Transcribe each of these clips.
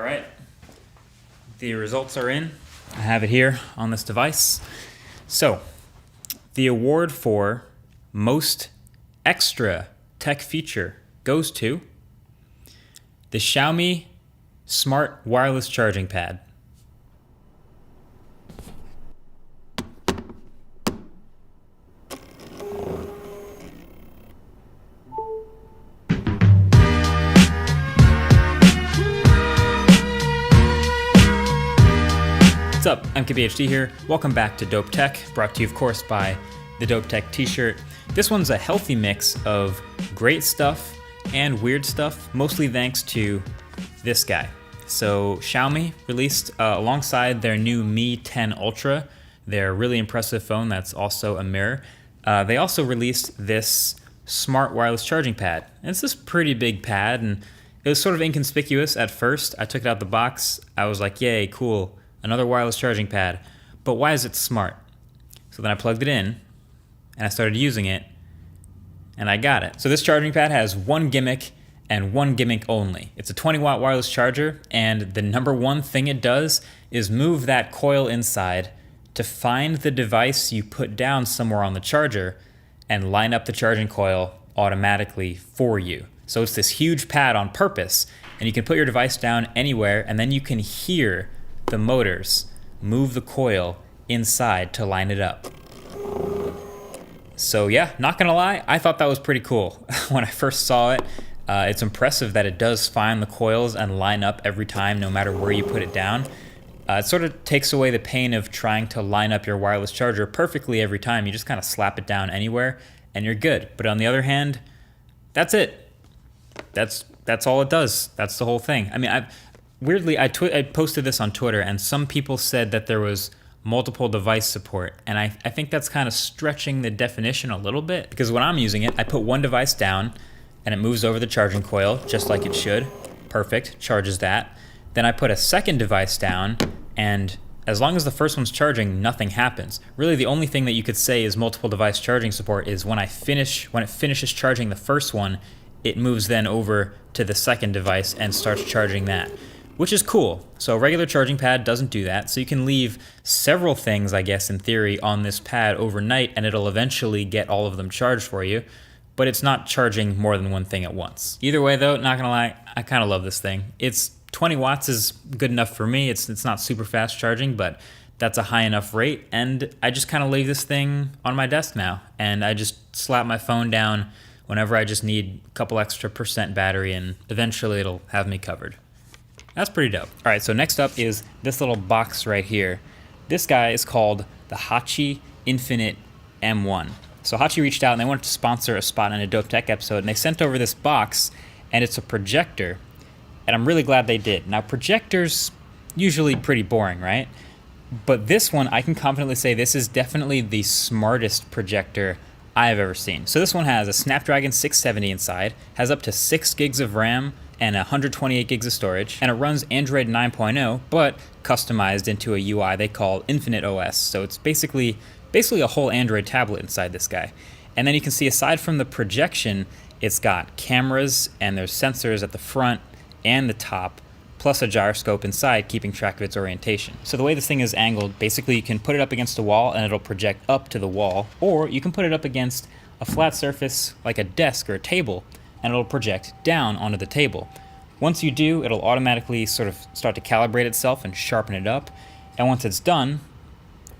right, the results are in. I have it here on this device. So, the award for most extra tech feature goes to the Xiaomi Smart Wireless Charging Pad. What's up? I'm KPHD here. Welcome back to Dope Tech, brought to you, of course, by the Dope Tech t-shirt. This one's a healthy mix of great stuff and weird stuff, mostly thanks to this guy. So Xiaomi released, alongside their new Mi 10 Ultra, their really impressive phone that's also a mirror, they also released this smart wireless charging pad. And it's this pretty big pad, and it was sort of inconspicuous at first. I took it out the box. I was like, yay, cool. Another wireless charging pad, but why is it smart? So then I plugged it in, and I started using it, and I got it. So this charging pad has one gimmick, and one gimmick only. It's a 20-watt wireless charger, and the number one thing it does is move that coil inside to find the device you put down somewhere on the charger and line up the charging coil automatically for you. So it's this huge pad on purpose, and you can put your device down anywhere, and then you can hear the motors move the coil inside to line it up. So yeah, not gonna lie, I thought that was pretty cool. When I first saw it, it's impressive that it does find the coils and line up every time, no matter where you put it down. It sort of takes away the pain of trying to line up your wireless charger perfectly every time. You just kind of slap it down anywhere and you're good. But on the other hand, that's it. That's all it does. That's the whole thing. I mean, weirdly, I posted this on Twitter, and some people said that there was multiple device support, and I think that's kind of stretching the definition a little bit, because when I'm using it, I put one device down, and it moves over the charging coil, just like it should. Perfect, charges that. Then I put a second device down, and as long as the first one's charging, nothing happens. Really, the only thing that you could say is multiple device charging support is when it finishes charging the first one, it moves then over to the second device and starts charging that, which is cool. So a regular charging pad doesn't do that. So you can leave several things, I guess, in theory, on this pad overnight, and it'll eventually get all of them charged for you, but it's not charging more than one thing at once. Either way though, not gonna lie, I kind of love this thing. It's 20 watts is good enough for me. It's not super fast charging, but that's a high enough rate, and I just kind of leave this thing on my desk now, and I just slap my phone down whenever I just need a couple extra % battery, and eventually it'll have me covered. That's pretty dope. All right, so next up is this little box right here. This guy is called the Hachi Infinite M1. So Hachi reached out and they wanted to sponsor a spot in a Dope Tech episode, and they sent over this box, and it's a projector, and I'm really glad they did. Now, projectors usually pretty boring, right? But this one, I can confidently say this is definitely the smartest projector I've ever seen. So this one has a Snapdragon 670 inside, has up to 6 gigs of RAM, and 128 gigs of storage, and it runs Android 9.0, but customized into a UI they call Infinite OS. So it's basically a whole Android tablet inside this guy. And then you can see, aside from the projection, it's got cameras and there's sensors at the front and the top, plus a gyroscope inside keeping track of its orientation. So the way this thing is angled, basically you can put it up against a wall and it'll project up to the wall, or you can put it up against a flat surface like a desk or a table, and it'll project down onto the table. Once you do, it'll automatically sort of start to calibrate itself and sharpen it up. And once it's done,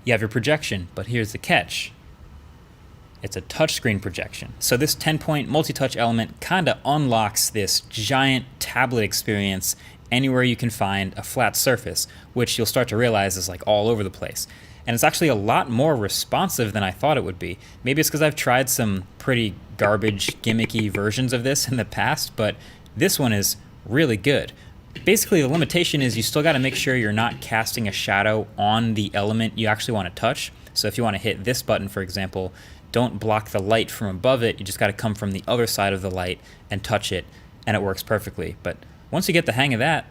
you have your projection. But here's the catch. It's a touchscreen projection. So this 10-point multi-touch element kind of unlocks this giant tablet experience anywhere you can find a flat surface, which you'll start to realize is like all over the place. And it's actually a lot more responsive than I thought it would be. Maybe it's because I've tried some pretty garbage, gimmicky versions of this in the past, but this one is really good. Basically, the limitation is you still got to make sure you're not casting a shadow on the element you actually want to touch. So if you want to hit this button, for example, don't block the light from above it. You just got to come from the other side of the light and touch it, and it works perfectly. But once you get the hang of that,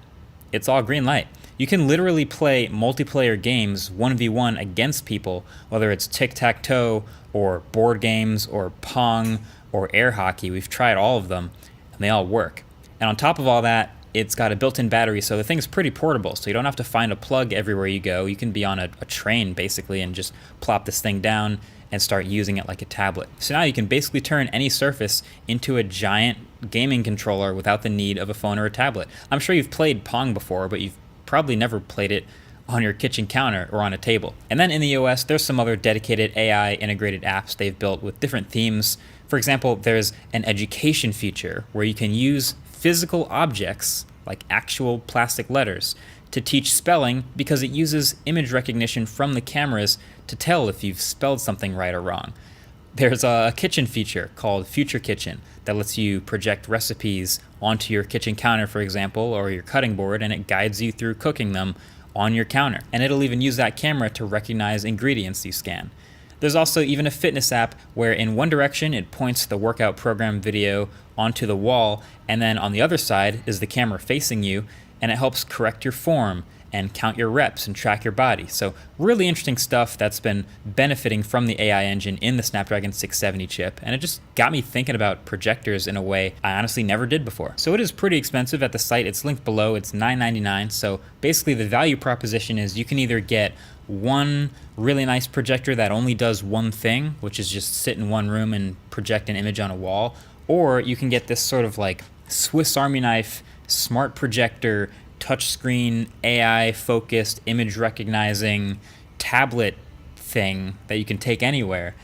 it's all green light. You can literally play multiplayer games 1v1 against people, whether it's tic-tac-toe or board games or Pong or air hockey. We've tried all of them, and they all work. And on top of all that, it's got a built-in battery, so the thing's pretty portable, so you don't have to find a plug everywhere you go. You can be on a train, basically, and just plop this thing down and start using it like a tablet. So now you can basically turn any surface into a giant gaming controller without the need of a phone or a tablet. I'm sure you've played Pong before, but you've probably never played it on your kitchen counter or on a table. And then in the OS, there's some other dedicated AI integrated apps they've built with different themes. For example, there's an education feature where you can use physical objects, like actual plastic letters, to teach spelling because it uses image recognition from the cameras to tell if you've spelled something right or wrong. There's a kitchen feature called Future Kitchen that lets you project recipes onto your kitchen counter, for example, or your cutting board, and it guides you through cooking them on your counter. And it'll even use that camera to recognize ingredients you scan. There's also even a fitness app where in one direction it points the workout program video onto the wall, and then on the other side is the camera facing you, and it helps correct your form and count your reps and track your body. So really interesting stuff that's been benefiting from the AI engine in the Snapdragon 670 chip, and it just got me thinking about projectors in a way I honestly never did before. So it is pretty expensive at the site. It's linked below. It's $9.99. So basically the value proposition is you can either get one really nice projector that only does one thing, which is just sit in one room and project an image on a wall, or you can get this sort of like Swiss Army knife, smart projector, touchscreen, AI-focused, image-recognizing tablet thing that you can take anywhere.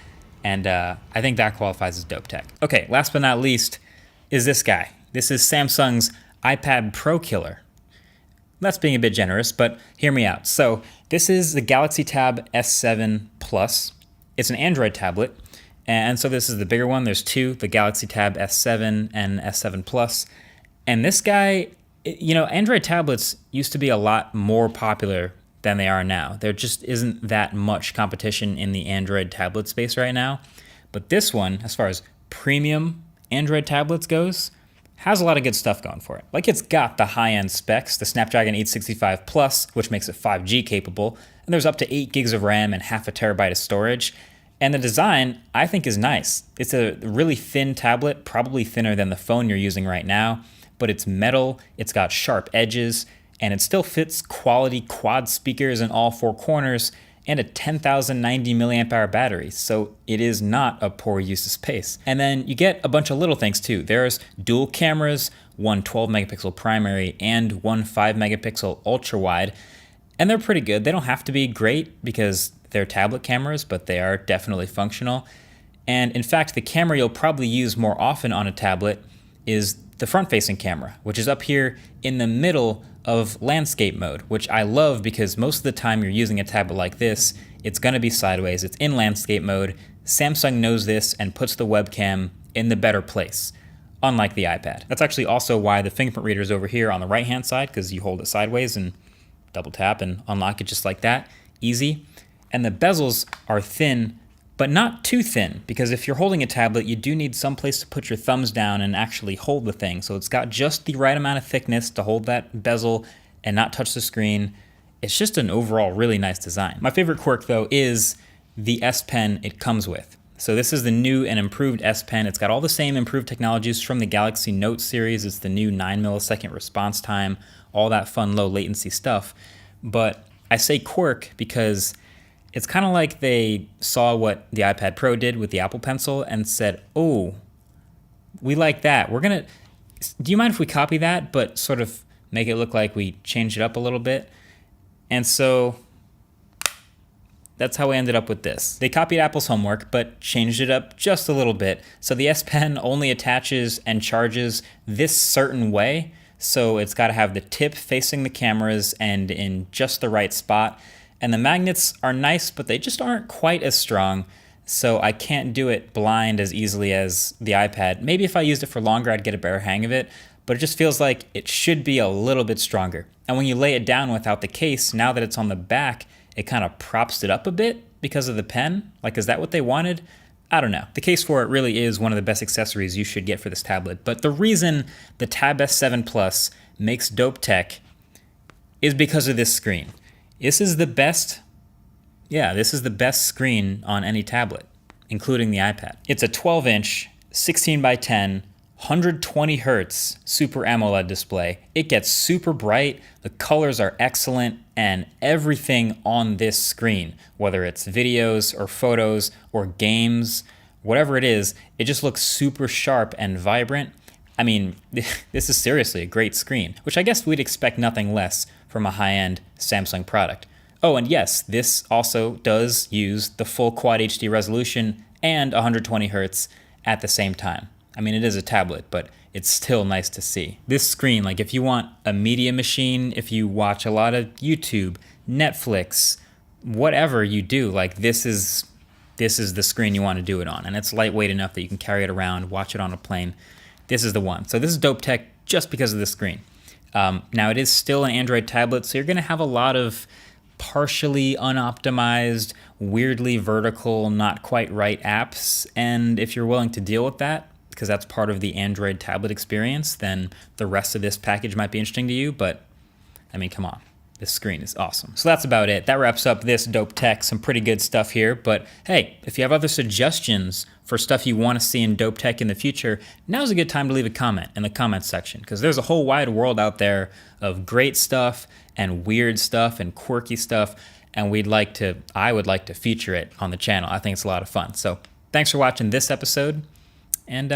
And I think that qualifies as dope tech. Okay, last but not least is this guy. This is Samsung's iPad Pro killer. That's being a bit generous, but hear me out. So this is the Galaxy Tab S7 Plus. It's an Android tablet, and so this is the bigger one. There's two, the Galaxy Tab S7 and S7 Plus. And this guy, you know, Android tablets used to be a lot more popular than they are now. There just isn't that much competition in the Android tablet space right now. But this one, as far as premium Android tablets goes, has a lot of good stuff going for it. Like, it's got the high-end specs, the Snapdragon 865 Plus, which makes it 5G capable, and there's up to 8 gigs of RAM and half a terabyte of storage. And the design, I think, is nice. It's a really thin tablet, probably thinner than the phone you're using right now, but it's metal, it's got sharp edges, and it still fits quality quad speakers in all four corners and a 10,090 milliamp hour battery, so it is not a poor use of space. And then you get a bunch of little things too. There's dual cameras, one 12 megapixel primary and one 5 megapixel ultra wide, and they're pretty good. They don't have to be great because they're tablet cameras, but they are definitely functional. And in fact, the camera you'll probably use more often on a tablet is the front-facing camera, which is up here in the middle of landscape mode, which I love because most of the time you're using a tablet like this, it's gonna be sideways, it's in landscape mode. Samsung knows this and puts the webcam in the better place, unlike the iPad. That's actually also why the fingerprint reader is over here on the right-hand side, because you hold it sideways and double tap and unlock it just like that, easy. And the bezels are thin, but not too thin, because if you're holding a tablet, you do need some place to put your thumbs down and actually hold the thing. So it's got just the right amount of thickness to hold that bezel and not touch the screen. It's just an overall really nice design. My favorite quirk, though, is the S Pen it comes with. So this is the new and improved S Pen. It's got all the same improved technologies from the Galaxy Note series. It's the new 9 millisecond response time, all that fun low latency stuff. But I say quirk because it's kind of like they saw what the iPad Pro did with the Apple Pencil and said, oh, we like that. Do you mind if we copy that, but sort of make it look like we changed it up a little bit? And so that's how we ended up with this. They copied Apple's homework, but changed it up just a little bit. So the S Pen only attaches and charges this certain way. So it's got to have the tip facing the cameras and in just the right spot. And the magnets are nice, but they just aren't quite as strong, so I can't do it blind as easily as the iPad. Maybe if I used it for longer, I'd get a better hang of it, but it just feels like it should be a little bit stronger. And when you lay it down without the case, now that it's on the back, it kind of props it up a bit because of the pen. Like, is that what they wanted? I don't know. The case for it really is one of the best accessories you should get for this tablet. But the reason the Tab S7 Plus makes dope tech is because of this screen. This is the best screen on any tablet, including the iPad. It's a 12-inch, 16 by 10 120 hertz Super AMOLED display. It gets super bright, the colors are excellent, and everything on this screen, whether it's videos or photos or games, whatever it is, it just looks super sharp and vibrant. I mean, this is seriously a great screen, which I guess we'd expect nothing less from a high-end Samsung product. Oh, and yes, this also does use the full Quad HD resolution and 120 hertz at the same time. I mean, it is a tablet, but it's still nice to see. This screen, like if you want a media machine, if you watch a lot of YouTube, Netflix, whatever you do, like this is the screen you want to do it on. And it's lightweight enough that you can carry it around, watch it on a plane. This is the one. So this is dope tech just because of the screen. Now it is still an Android tablet, so you're gonna have a lot of partially unoptimized, weirdly vertical, not quite right apps. And if you're willing to deal with that, because that's part of the Android tablet experience, then the rest of this package might be interesting to you. But I mean, come on, this screen is awesome. So that's about it. That wraps up this dope tech, some pretty good stuff here. But hey, if you have other suggestions for stuff you want to see in dope tech in the future, now's a good time to leave a comment in the comments section, because there's a whole wide world out there of great stuff and weird stuff and quirky stuff, and I would like to feature it on the channel. I think it's a lot of fun. So thanks for watching this episode, and